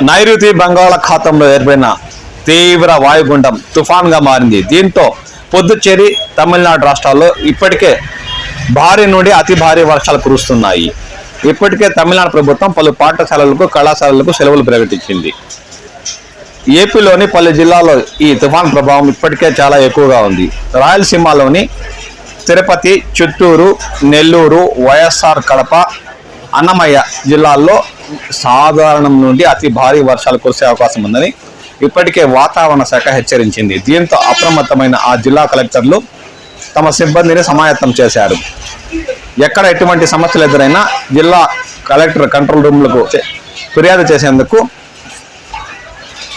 నైరుతి బంగాళాఖాతంలో ఏర్పడిన తీవ్ర వాయుగుండం తుఫాన్గా మారింది. దీంతో పుదుచ్చేరి, తమిళనాడు రాష్ట్రాల్లో ఇప్పటికే భారీ నుండి అతి భారీ వర్షాలు కురుస్తున్నాయి. ఇప్పటికే తమిళనాడు ప్రభుత్వం పలు పాఠశాలలకు, కళాశాలలకు సెలవులు ప్రకటించింది. ఏపీలోని పలు జిల్లాల్లో ఈ తుఫాన్ ప్రభావం ఇప్పటికే చాలా ఎక్కువగా ఉంది. రాయలసీమలోని తిరుపతి, చిత్తూరు, నెల్లూరు, వైఎస్ఆర్ కడప, అన్నమయ్య జిల్లాల్లో సాధారణం నుండి అతి భారీ వర్షాలు కురిసే అవకాశం ఉందని ఇప్పటికే వాతావరణ శాఖ హెచ్చరించింది. దీంతో అప్రమత్తమైన ఆ జిల్లా కలెక్టర్లు తమ సిబ్బందిని సమాయత్తం చేశారు. ఎక్కడ ఎటువంటి సమస్యలు ఎదురైనా జిల్లా కలెక్టర్ కంట్రోల్ రూమ్లకు ఫిర్యాదు చేసేందుకు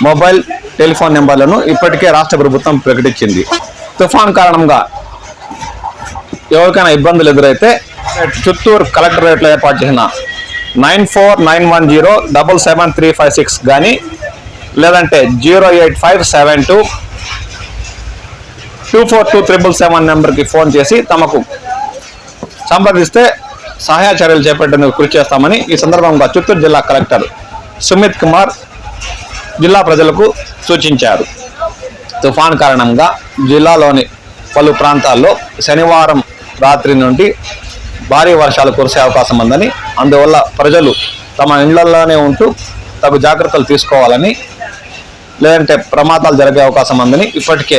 మొబైల్, టెలిఫోన్ నెంబర్లను ఇప్పటికే రాష్ట్ర ప్రభుత్వం ప్రకటించింది. తుఫాన్ కారణంగా ఎవరికైనా ఇబ్బందులు ఎదురైతే చిత్తూరు కలెక్టరేట్లో ఏర్పాటు చేసిన 9491077356 కానీ లేదంటే 08572242777 నెంబర్కి ఫోన్ చేసి తమకు సంప్రదిస్తే సహాయ చర్యలు చేపట్టేందుకు కృషి చేస్తామని ఈ సందర్భంగా చిత్తూరు జిల్లా కలెక్టర్ సుమిత్ కుమార్ జిల్లా ప్రజలకు సూచించారు. తుఫాన్ కారణంగా జిల్లాలోని పలు ప్రాంతాల్లో శనివారం రాత్రి నుండి భారీ వర్షాలు కురిసే అవకాశం ఉందని, అందువల్ల ప్రజలు తమ ఇళ్లలోనే ఉంటూ తగు జాగ్రత్తలు తీసుకోవాలని, లేదంటే ప్రమాదాలు జరిగే అవకాశం ఉందని ఇప్పటికే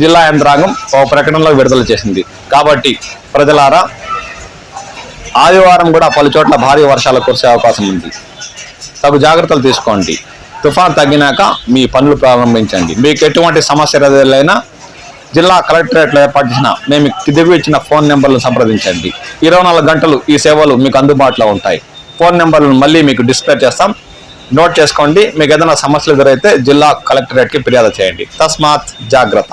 జిల్లా యంత్రాంగం ఒక ప్రకటనలో విడుదల చేసింది. కాబట్టి ప్రజలారా, ఆదివారం కూడా పలు చోట్ల భారీ వర్షాలు కురిసే అవకాశం ఉంది. తగు జాగ్రత్తలు తీసుకోండి. తుఫాన్ తగ్గినాక మీ పనులు ప్రారంభించండి. మీకు ఎటువంటి సమస్య ఎదురైనా జిల్లా కలెక్టరేట్లో ఏర్పాటు చేసిన మేము దిగువ ఇచ్చిన ఫోన్ నెంబర్లను సంప్రదించండి. 24 గంటలు ఈ సేవలు మీకు అందుబాటులో ఉంటాయి. ఫోన్ నెంబర్లను మళ్ళీ మీకు డిస్ప్లే చేస్తాం, నోట్ చేసుకోండి. మీకు ఏదైనా సమస్యలు ఎదురైతే జిల్లా కలెక్టరేట్కి ఫిర్యాదు చేయండి. తస్మాత్ జాగ్రత్త.